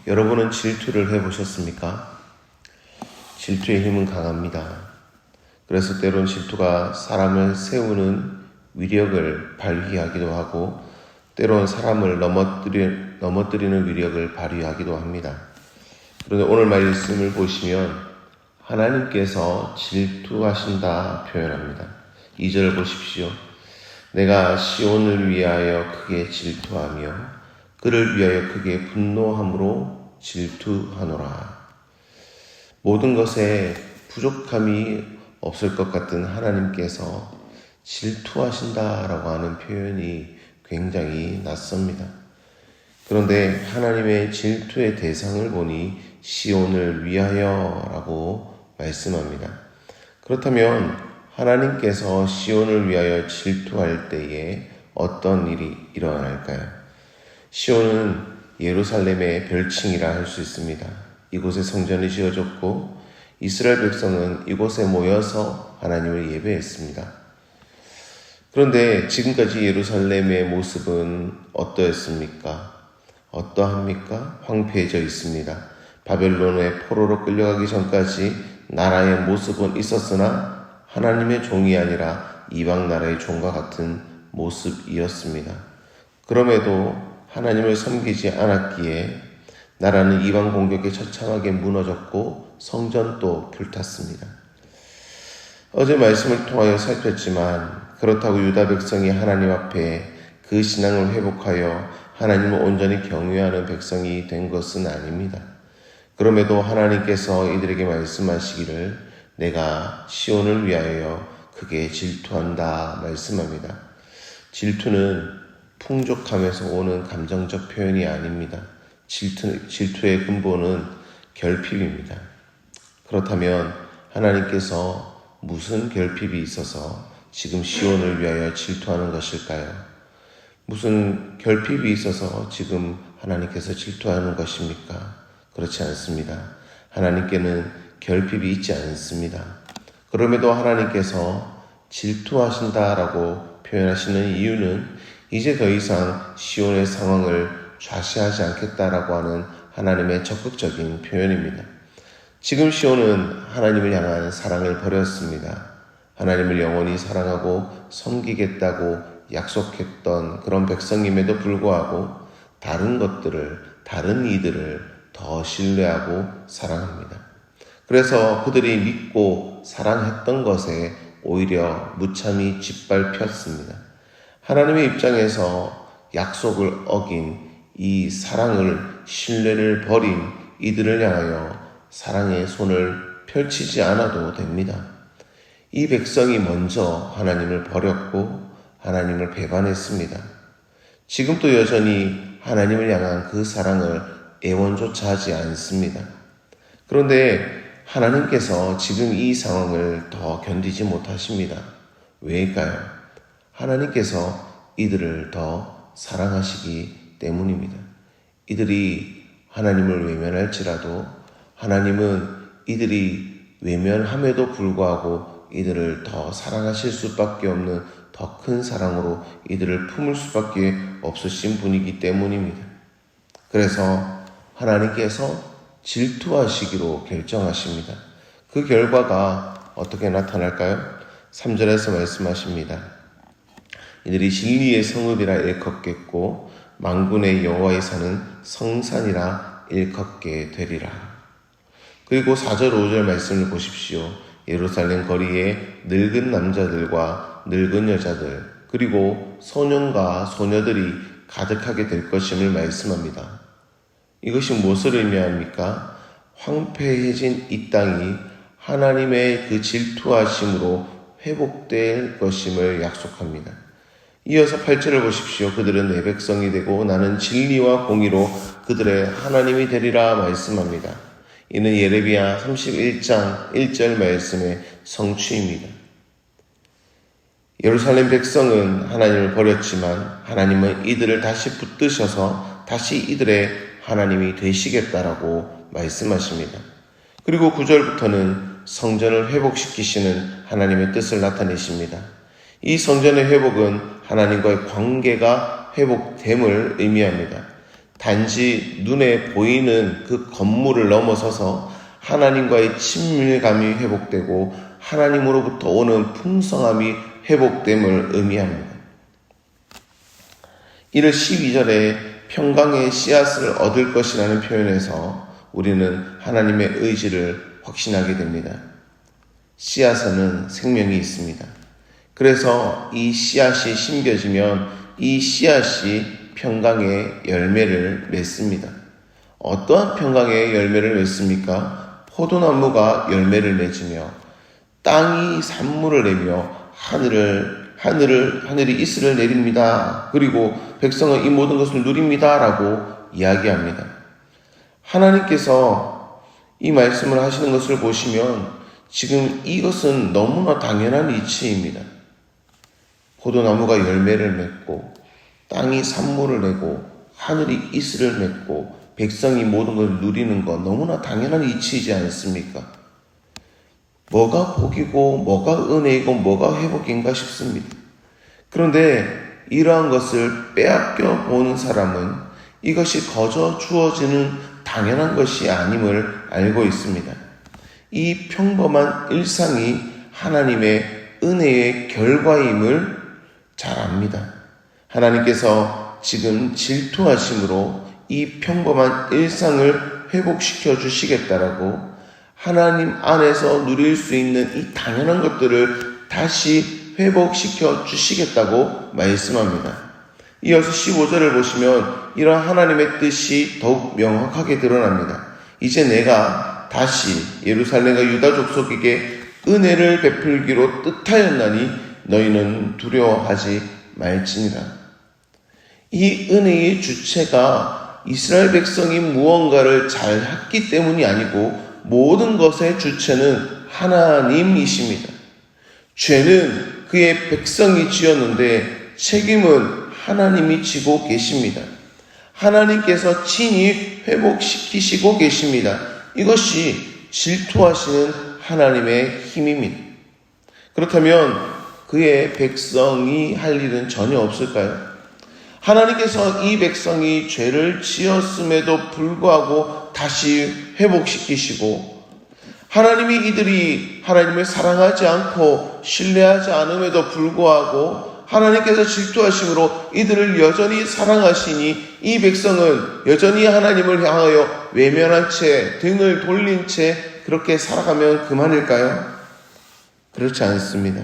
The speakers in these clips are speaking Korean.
여러분은 질투를 해보셨습니까? 질투의 힘은 강합니다. 그래서 때론 질투가 사람을 세우는 위력을 발휘하기도 하고 때론 사람을 넘어뜨리는 위력을 발휘하기도 합니다. 그런데 오늘 말씀을 보시면 하나님께서 질투하신다 표현합니다. 2절을 보십시오. 내가 시온을 위하여 크게 질투하며 그를 위하여 크게 분노함으로 질투하노라. 모든 것에 부족함이 없을 것 같은 하나님께서 질투하신다라고 하는 표현이 굉장히 낯섭니다. 그런데 하나님의 질투의 대상을 보니 시온을 위하여라고 말씀합니다. 그렇다면 하나님께서 시온을 위하여 질투할 때에 어떤 일이 일어날까요? 시온은 예루살렘의 별칭이라 할 수 있습니다. 이곳에 성전이 지어졌고 이스라엘 백성은 이곳에 모여서 하나님을 예배했습니다. 그런데 지금까지 예루살렘의 모습은 어떠했습니까? 어떠합니까? 황폐해져 있습니다. 바벨론의 포로로 끌려가기 전까지 나라의 모습은 있었으나 하나님의 종이 아니라 이방 나라의 종과 같은 모습이었습니다. 그럼에도 하나님을 섬기지 않았기에 나라는 이방 공격에 처참하게 무너졌고 성전도 불탔습니다. 어제 말씀을 통하여 살폈지만 그렇다고 유다 백성이 하나님 앞에 그 신앙을 회복하여 하나님을 온전히 경외하는 백성이 된 것은 아닙니다. 그럼에도 하나님께서 이들에게 말씀하시기를 내가 시온을 위하여 크게 질투한다 말씀합니다. 질투는 풍족함에서 오는 감정적 표현이 아닙니다. 질투의 근본은 결핍입니다. 그렇다면 하나님께서 무슨 결핍이 있어서 지금 시온을 위하여 질투하는 것일까요? 무슨 결핍이 있어서 지금 하나님께서 질투하는 것입니까? 그렇지 않습니다. 하나님께는 결핍이 있지 않습니다. 그럼에도 하나님께서 질투하신다라고 표현하시는 이유는 이제 더 이상 시온의 상황을 좌시하지 않겠다라고 하는 하나님의 적극적인 표현입니다. 지금 시온은 하나님을 향한 사랑을 버렸습니다. 하나님을 영원히 사랑하고 섬기겠다고 약속했던 그런 백성임에도 불구하고 다른 것들을, 다른 이들을 더 신뢰하고 사랑합니다. 그래서 그들이 믿고 사랑했던 것에 오히려 무참히 짓밟혔습니다. 하나님의 입장에서 약속을 어긴 이 사랑을, 신뢰를 버린 이들을 향하여 사랑의 손을 펼치지 않아도 됩니다. 이 백성이 먼저 하나님을 버렸고 하나님을 배반했습니다. 지금도 여전히 하나님을 향한 그 사랑을 애원조차 하지 않습니다. 그런데 하나님께서 지금 이 상황을 더 견디지 못하십니다. 왜일까요? 하나님께서 이들을 더 사랑하시기 때문입니다. 이들이 하나님을 외면할지라도 하나님은 이들이 외면함에도 불구하고 이들을 더 사랑하실 수밖에 없는 더 큰 사랑으로 이들을 품을 수밖에 없으신 분이기 때문입니다. 그래서 하나님께서 질투하시기로 결정하십니다. 그 결과가 어떻게 나타날까요? 3절에서 말씀하십니다. 이들이 진리의 성읍이라 일컫겠고 만군의 여호와의 산은 성산이라 일컫게 되리라. 그리고 4절 5절 말씀을 보십시오. 예루살렘 거리에 늙은 남자들과 늙은 여자들 그리고 소년과 소녀들이 가득하게 될 것임을 말씀합니다. 이것이 무엇을 의미합니까? 황폐해진 이 땅이 하나님의 그 질투하심으로 회복될 것임을 약속합니다. 이어서 8절을 보십시오. 그들은 내 백성이 되고 나는 진리와 공의로 그들의 하나님이 되리라 말씀합니다. 이는 예레미야 31장 1절 말씀의 성취입니다. 예루살렘 백성은 하나님을 버렸지만 하나님은 이들을 다시 붙드셔서 다시 이들의 하나님이 되시겠다라고 말씀하십니다. 그리고 9절부터는 성전을 회복시키시는 하나님의 뜻을 나타내십니다. 이 성전의 회복은 하나님과의 관계가 회복됨을 의미합니다. 단지 눈에 보이는 그 건물을 넘어서서 하나님과의 친밀감이 회복되고 하나님으로부터 오는 풍성함이 회복됨을 의미합니다. 이를 12절에 평강의 씨앗을 얻을 것이라는 표현에서 우리는 하나님의 의지를 확신하게 됩니다. 씨앗에는 생명이 있습니다. 그래서 이 씨앗이 심겨지면 이 씨앗이 평강의 열매를 맺습니다. 어떠한 평강의 열매를 맺습니까? 포도나무가 열매를 맺으며 땅이 산물을 내며 하늘이 이슬을 내립니다. 그리고 백성은 이 모든 것을 누립니다. 라고 이야기합니다. 하나님께서 이 말씀을 하시는 것을 보시면 지금 이것은 너무나 당연한 이치입니다. 포도나무가 열매를 맺고 땅이 산물을 내고 하늘이 이슬을 맺고 백성이 모든 걸 누리는 것 너무나 당연한 이치이지 않습니까? 뭐가 복이고 뭐가 은혜이고 뭐가 회복인가 싶습니다. 그런데 이러한 것을 빼앗겨 보는 사람은 이것이 거저 주어지는 당연한 것이 아님을 알고 있습니다. 이 평범한 일상이 하나님의 은혜의 결과임을 잘 압니다. 하나님께서 지금 질투하심으로 이 평범한 일상을 회복시켜 주시겠다라고 하나님 안에서 누릴 수 있는 이 당연한 것들을 다시 회복시켜 주시겠다고 말씀합니다. 이어서 15절을 보시면 이런 하나님의 뜻이 더욱 명확하게 드러납니다. 이제 내가 다시 예루살렘과 유다 족속에게 은혜를 베풀기로 뜻하였나니 너희는 두려워하지 말지니라. 이 은혜의 주체가 이스라엘 백성이 무언가를 잘 했기 때문이 아니고 모든 것의 주체는 하나님이십니다. 죄는 그의 백성이 지었는데 책임은 하나님이 지고 계십니다. 하나님께서 친히 회복시키시고 계십니다. 이것이 질투하시는 하나님의 힘입니다. 그렇다면 그의 백성이 할 일은 전혀 없을까요? 하나님께서 이 백성이 죄를 지었음에도 불구하고 다시 회복시키시고 하나님이 이들이 하나님을 사랑하지 않고 신뢰하지 않음에도 불구하고 하나님께서 질투하심으로 이들을 여전히 사랑하시니 이 백성은 여전히 하나님을 향하여 외면한 채 등을 돌린 채 그렇게 살아가면 그만일까요? 그렇지 않습니다.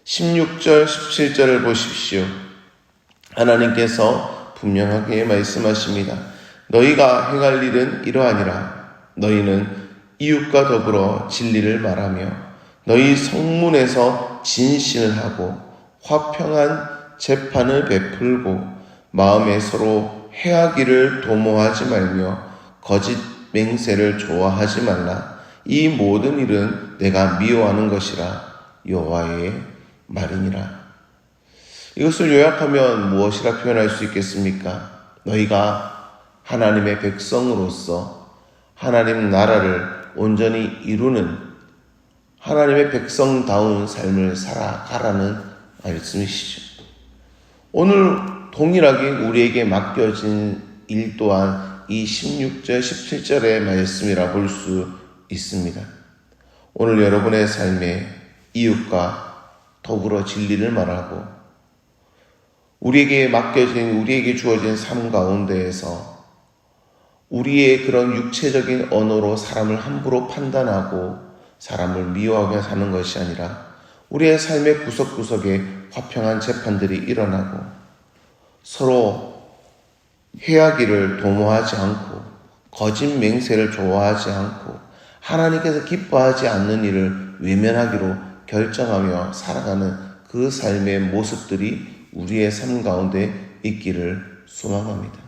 16절 17절을 보십시오. 하나님께서 분명하게 말씀하십니다. 너희가 행할 일은 이러하니라. 너희는 이웃과 더불어 진리를 말하며 너희 성문에서 진신을 하고 화평한 재판을 베풀고 마음에 서로 해하기를 도모하지 말며 거짓 맹세를 좋아하지 말라. 이 모든 일은 내가 미워하는 것이라 여호와의 말이니라. 이것을 요약하면 무엇이라 표현할 수 있겠습니까? 너희가 하나님의 백성으로서 하나님 나라를 온전히 이루는 하나님의 백성다운 삶을 살아가라는 말씀이시죠. 오늘 동일하게 우리에게 맡겨진 일 또한 이 16절 17절의 말씀이라 볼 수 있습니다. 오늘 여러분의 삶에 이웃과 더불어 진리를 말하고 우리에게 주어진 삶 가운데에서 우리의 그런 육체적인 언어로 사람을 함부로 판단하고 사람을 미워하며 사는 것이 아니라 우리의 삶의 구석구석에 화평한 재판들이 일어나고 서로 해하기를 도모하지 않고 거짓 맹세를 좋아하지 않고 하나님께서 기뻐하지 않는 일을 외면하기로 결정하며 살아가는 그 삶의 모습들이 우리의 삶 가운데 있기를 소망합니다.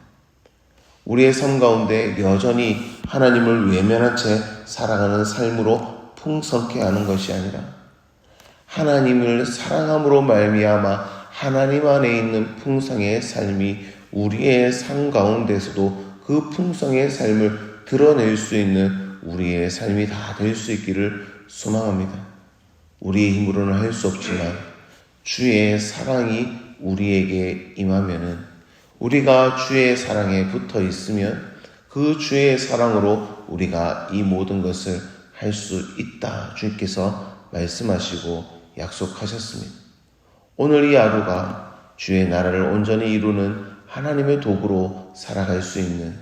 우리의 삶 가운데 여전히 하나님을 외면한 채 살아가는 삶으로 풍성케 하는 것이 아니라 하나님을 사랑함으로 말미암아 하나님 안에 있는 풍성의 삶이 우리의 삶 가운데서도 그 풍성의 삶을 드러낼 수 있는 우리의 삶이 다 될 수 있기를 소망합니다. 우리의 힘으로는 할 수 없지만 주의 사랑이 우리에게 임하면은 우리가 주의 사랑에 붙어 있으면 그 주의 사랑으로 우리가 이 모든 것을 할 수 있다. 주님께서 말씀하시고 약속하셨습니다. 오늘 이 하루가 주의 나라를 온전히 이루는 하나님의 도구로 살아갈 수 있는,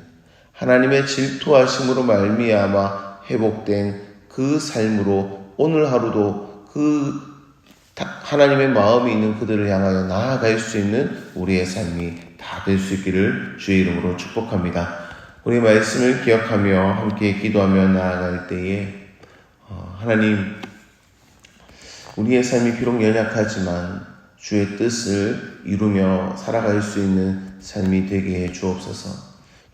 하나님의 질투하심으로 말미암아 회복된 그 삶으로 오늘 하루도 그 하나님의 마음이 있는 그들을 향하여 나아갈 수 있는 우리의 삶이 다 될 수 있기를 주의 이름으로 축복합니다. 우리 말씀을 기억하며 함께 기도하며 나아갈 때에 하나님, 우리의 삶이 비록 연약하지만 주의 뜻을 이루며 살아갈 수 있는 삶이 되게 해 주옵소서.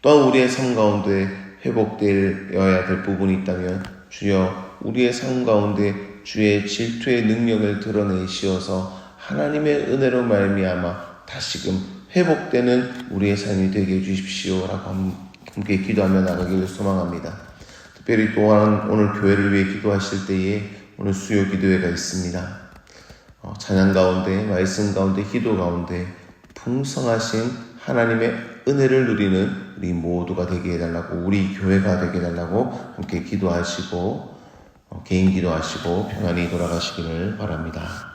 또한 우리의 삶 가운데 회복되어야 될 부분이 있다면 주여 우리의 삶 가운데 주의 질투의 능력을 드러내시어서 하나님의 은혜로 말미암아 다시금 회복되는 우리의 삶이 되게 해 주십시오라고 함께 기도하며 나가기를 소망합니다. 특별히 또한 오늘 교회를 위해 기도하실 때에 오늘 수요 기도회가 있습니다. 찬양 가운데, 말씀 가운데, 기도 가운데 풍성하신 하나님의 은혜를 누리는 우리 모두가 되게 해달라고, 우리 교회가 되게 해달라고 함께 기도하시고 개인 기도하시고 평안히 돌아가시기를 바랍니다.